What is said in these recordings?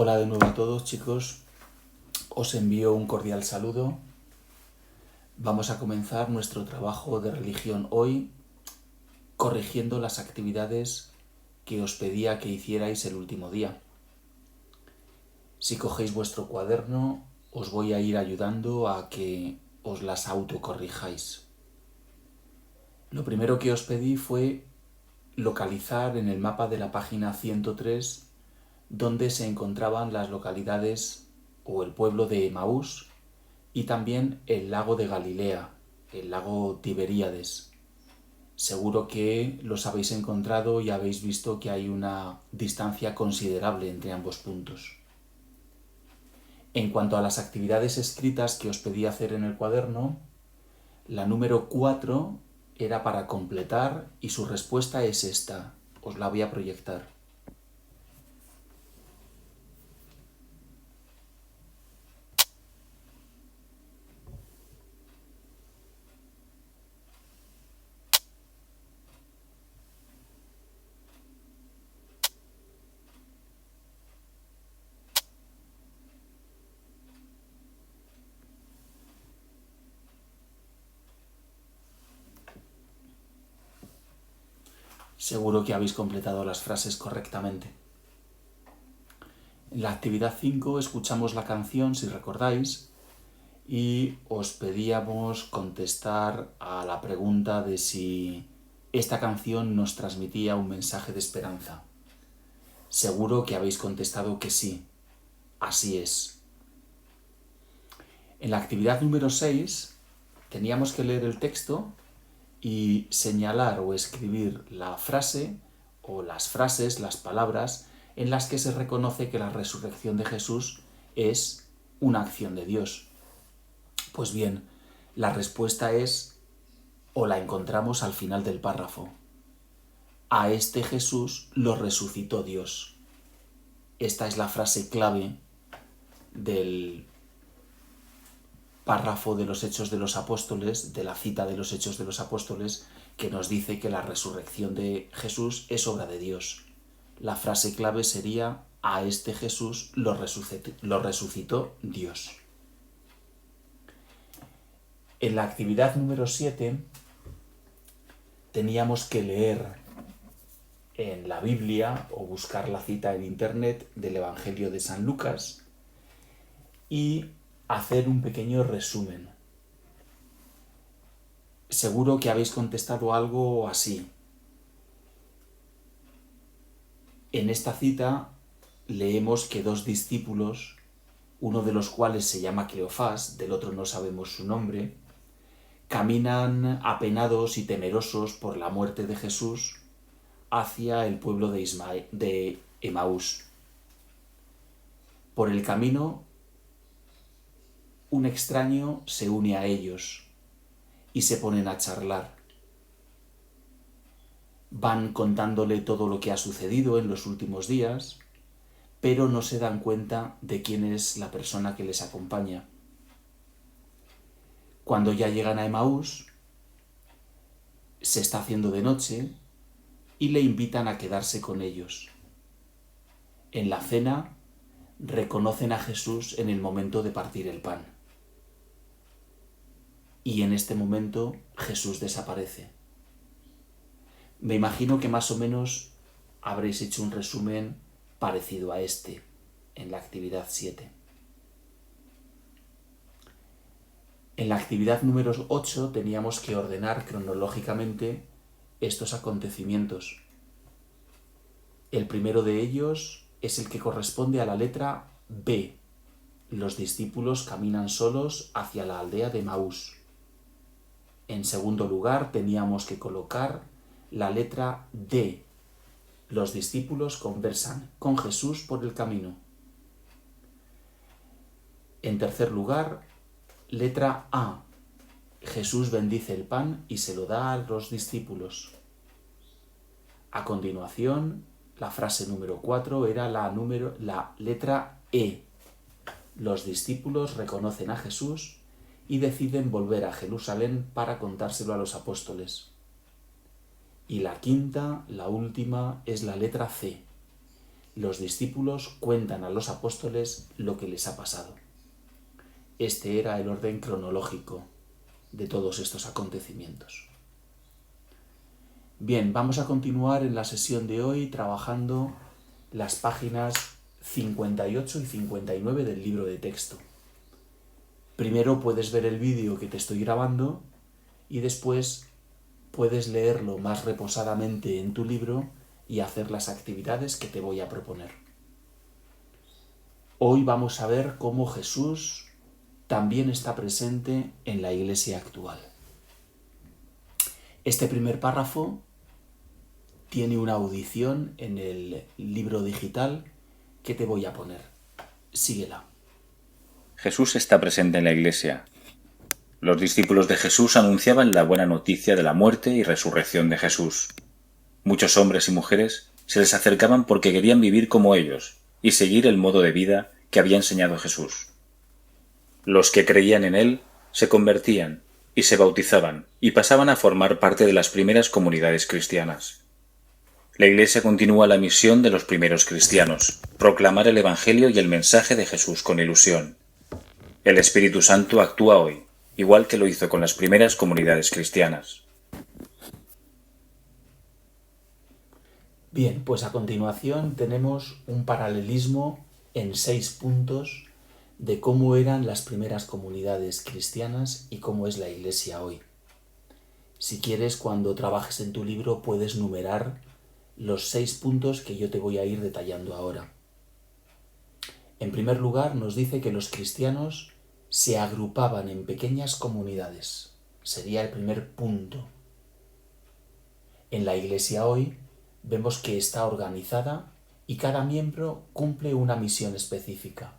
Hola de nuevo a todos, chicos. Os envío un cordial saludo. Vamos a comenzar nuestro trabajo de religión hoy, corrigiendo las actividades que os pedía que hicierais el último día. Si cogéis vuestro cuaderno, os voy a ir ayudando a que os las autocorrijáis. Lo primero que os pedí fue localizar en el mapa de la página 103 donde se encontraban las localidades o el pueblo de Emaús y también el lago de Galilea, el lago Tiberíades. Seguro que los habéis encontrado y habéis visto que hay una distancia considerable entre ambos puntos. En cuanto a las actividades escritas que os pedí hacer en el cuaderno, la número 4 era para completar y su respuesta es esta. Os la voy a proyectar. Seguro que habéis completado las frases correctamente. En la actividad 5 escuchamos la canción, si recordáis, y os pedíamos contestar a la pregunta de si esta canción nos transmitía un mensaje de esperanza. Seguro que habéis contestado que sí, así es. En la actividad número 6 teníamos que leer el texto y señalar o escribir la frase o las frases, las palabras en las que se reconoce que la resurrección de Jesús es una acción de Dios. Pues bien, la respuesta es, o la encontramos al final del párrafo. A este Jesús lo resucitó Dios. Esta es la frase clave del párrafo de los Hechos de los Apóstoles, de la cita de los Hechos de los Apóstoles, que nos dice que la resurrección de Jesús es obra de Dios. La frase clave sería, a este Jesús lo resucitó Dios. En la actividad número 7 teníamos que leer en la Biblia o buscar la cita en internet del Evangelio de San Lucas y hacer un pequeño resumen. Seguro que habéis contestado algo así. En esta cita leemos que dos discípulos, uno de los cuales se llama Cleofás, del otro no sabemos su nombre, caminan apenados y temerosos por la muerte de Jesús hacia el pueblo de Emaús. Por el camino, un extraño se une a ellos y se ponen a charlar. Van contándole todo lo que ha sucedido en los últimos días, pero no se dan cuenta de quién es la persona que les acompaña. Cuando ya llegan a Emaús, se está haciendo de noche y le invitan a quedarse con ellos. En la cena, reconocen a Jesús en el momento de partir el pan. Y en este momento Jesús desaparece. Me imagino que más o menos habréis hecho un resumen parecido a este en la actividad 7. En la actividad número 8 teníamos que ordenar cronológicamente estos acontecimientos. El primero de ellos es el que corresponde a la letra B. Los discípulos caminan solos hacia la aldea de Emaús. En segundo lugar, teníamos que colocar la letra D. Los discípulos conversan con Jesús por el camino. En tercer lugar, letra A. Jesús bendice el pan y se lo da a los discípulos. A continuación, la frase número 4 era la letra E. Los discípulos reconocen a Jesús y deciden volver a Jerusalén para contárselo a los apóstoles. Y la quinta, la última, es la letra C. los discípulos cuentan a los apóstoles lo que les ha pasado. Este era el orden cronológico de todos estos acontecimientos. Bien, vamos a continuar en la sesión de hoy trabajando las páginas 58 y 59 del libro de texto. Primero puedes ver el vídeo que te estoy grabando y después puedes leerlo más reposadamente en tu libro y hacer las actividades que te voy a proponer. Hoy vamos a ver cómo Jesús también está presente en la iglesia actual. Este primer párrafo tiene una audición en el libro digital que te voy a poner. Síguela. Jesús está presente en la iglesia. Los discípulos de Jesús anunciaban la buena noticia de la muerte y resurrección de Jesús. Muchos hombres y mujeres se les acercaban porque querían vivir como ellos y seguir el modo de vida que había enseñado Jesús. Los que creían en él se convertían y se bautizaban y pasaban a formar parte de las primeras comunidades cristianas. La Iglesia continúa la misión de los primeros cristianos, proclamar el Evangelio y el mensaje de Jesús con ilusión. El Espíritu Santo actúa hoy, igual que lo hizo con las primeras comunidades cristianas. Bien, pues a continuación tenemos un paralelismo en 6 puntos de cómo eran las primeras comunidades cristianas y cómo es la iglesia hoy. Si quieres, cuando trabajes en tu libro puedes numerar los 6 puntos que yo te voy a ir detallando ahora. En primer lugar, nos dice que los cristianos se agrupaban en pequeñas comunidades. Sería el primer punto. En la iglesia hoy vemos que está organizada y cada miembro cumple una misión específica.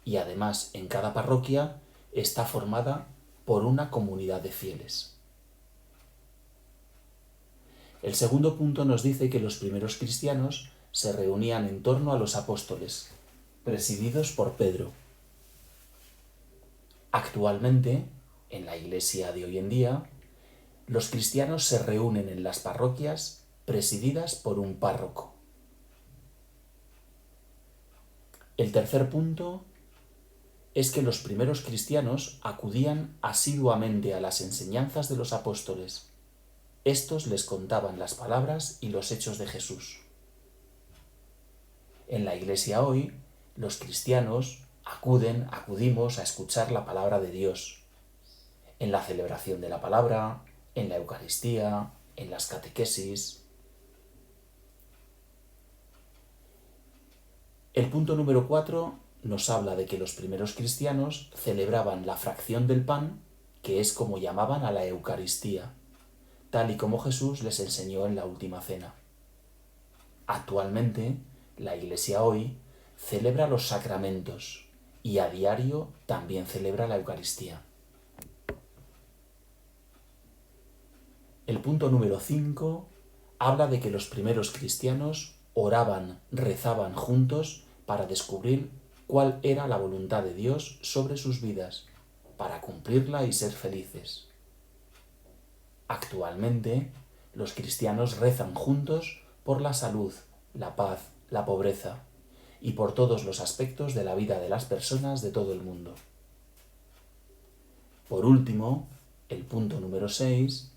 Y además, en cada parroquia está formada por una comunidad de fieles. El segundo punto nos dice que los primeros cristianos se reunían en torno a los apóstoles, presididos por Pedro. Actualmente, en la iglesia de hoy en día, los cristianos se reúnen en las parroquias presididas por un párroco. El tercer punto es que los primeros cristianos acudían asiduamente a las enseñanzas de los apóstoles. Estos les contaban las palabras y los hechos de Jesús. En la iglesia hoy, los cristianos acudimos a escuchar la palabra de Dios, en la celebración de la palabra, en la Eucaristía, en las catequesis. El punto número 4 nos habla de que los primeros cristianos celebraban la fracción del pan, que es como llamaban a la Eucaristía, tal y como Jesús les enseñó en la última cena. Actualmente, la Iglesia hoy celebra los sacramentos y a diario también celebra la Eucaristía. El punto número 5 habla de que los primeros cristianos oraban, rezaban juntos para descubrir cuál era la voluntad de Dios sobre sus vidas, para cumplirla y ser felices. Actualmente, los cristianos rezan juntos por la salud, la paz, la pobreza y por todos los aspectos de la vida de las personas de todo el mundo. Por último, el punto número 6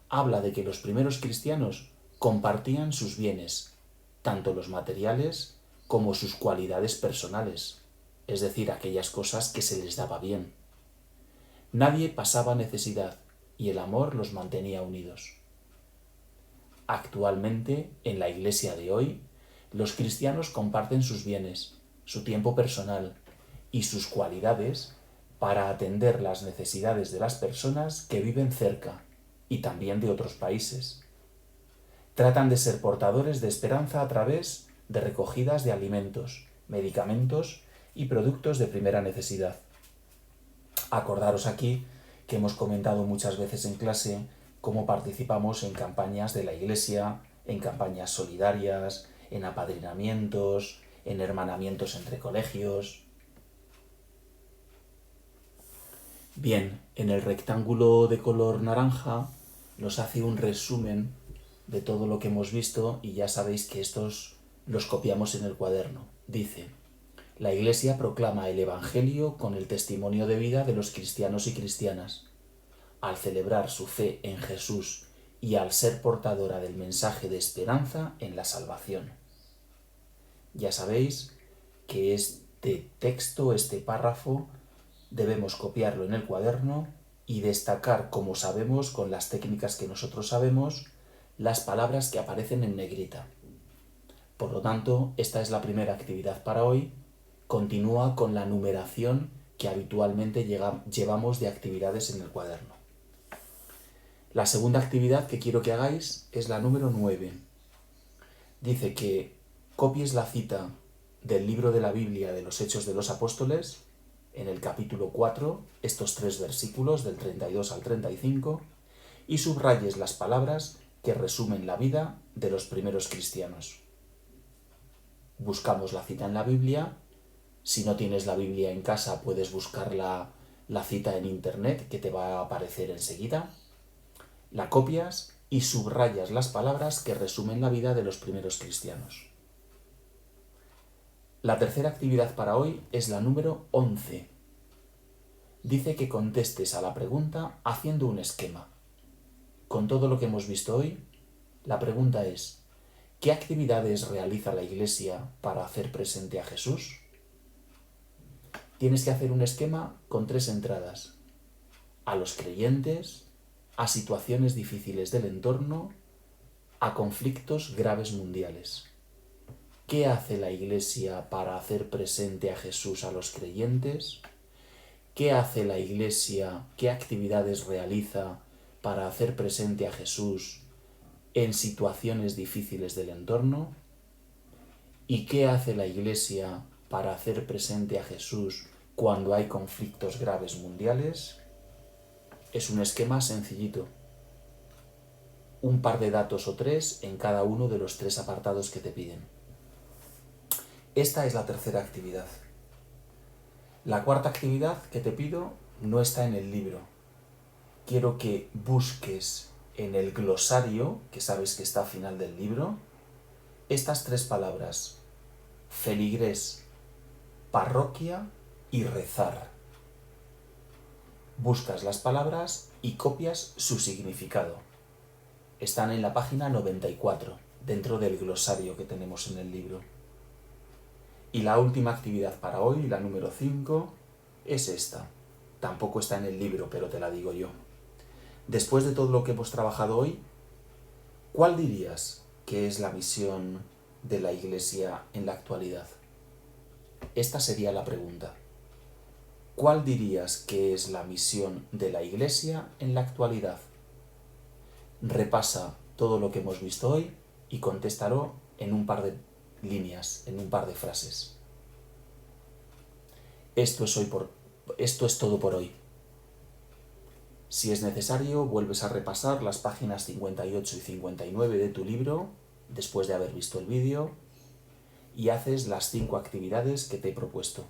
habla de que los primeros cristianos compartían sus bienes, tanto los materiales como sus cualidades personales, es decir, aquellas cosas que se les daba bien. Nadie pasaba necesidad y el amor los mantenía unidos. Actualmente, en la iglesia de hoy, los cristianos comparten sus bienes, su tiempo personal y sus cualidades para atender las necesidades de las personas que viven cerca y también de otros países. Tratan de ser portadores de esperanza a través de recogidas de alimentos, medicamentos y productos de primera necesidad. Acordaros aquí que hemos comentado muchas veces en clase cómo participamos en campañas de la Iglesia, en campañas solidarias, en apadrinamientos, en hermanamientos entre colegios. Bien, en el rectángulo de color naranja nos hace un resumen de todo lo que hemos visto y ya sabéis que estos los copiamos en el cuaderno. Dice: la Iglesia proclama el Evangelio con el testimonio de vida de los cristianos y cristianas. Al celebrar su fe en Jesús y al ser portadora del mensaje de esperanza en la salvación. Ya sabéis que este texto, este párrafo, debemos copiarlo en el cuaderno y destacar, como sabemos, con las técnicas que nosotros sabemos, las palabras que aparecen en negrita. Por lo tanto, esta es la primera actividad para hoy. Continúa con la numeración que habitualmente llevamos de actividades en el cuaderno. La segunda actividad que quiero que hagáis es la número 9. Dice que copies la cita del libro de la Biblia de los Hechos de los Apóstoles, en el capítulo 4, estos 3 versículos, del 32 al 35, y subrayes las palabras que resumen la vida de los primeros cristianos. Buscamos la cita en la Biblia. Si no tienes la Biblia en casa, puedes buscar la cita en internet, que te va a aparecer enseguida. La copias y subrayas las palabras que resumen la vida de los primeros cristianos. La tercera actividad para hoy es la número 11. Dice que contestes a la pregunta haciendo un esquema. Con todo lo que hemos visto hoy, la pregunta es: ¿qué actividades realiza la Iglesia para hacer presente a Jesús? Tienes que hacer un esquema con 3 entradas: a los creyentes, a situaciones difíciles del entorno, a conflictos graves mundiales. ¿Qué hace la Iglesia para hacer presente a Jesús a los creyentes? ¿Qué hace la Iglesia, qué actividades realiza para hacer presente a Jesús en situaciones difíciles del entorno? ¿Y qué hace la Iglesia para hacer presente a Jesús cuando hay conflictos graves mundiales? Es un esquema sencillito. Un par de datos o 3 en cada uno de los 3 apartados que te piden. Esta es la tercera actividad. La cuarta actividad que te pido no está en el libro. Quiero que busques en el glosario, que sabes que está al final del libro, estas 3 palabras: feligrés, parroquia y rezar. Buscas las palabras y copias su significado. Están en la página 94, dentro del glosario que tenemos en el libro. Y la última actividad para hoy, la número 5, es esta. Tampoco está en el libro, pero te la digo yo. Después de todo lo que hemos trabajado hoy, ¿cuál dirías que es la misión de la Iglesia en la actualidad? Esta sería la pregunta. ¿Cuál dirías que es la misión de la Iglesia en la actualidad? Repasa todo lo que hemos visto hoy y contéstalo en un par de líneas, en un par de frases. Esto es todo por hoy. Si es necesario, vuelves a repasar las páginas 58 y 59 de tu libro, después de haber visto el vídeo, y haces las 5 actividades que te he propuesto.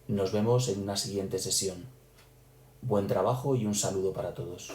Nos vemos en una siguiente sesión. Buen trabajo y un saludo para todos.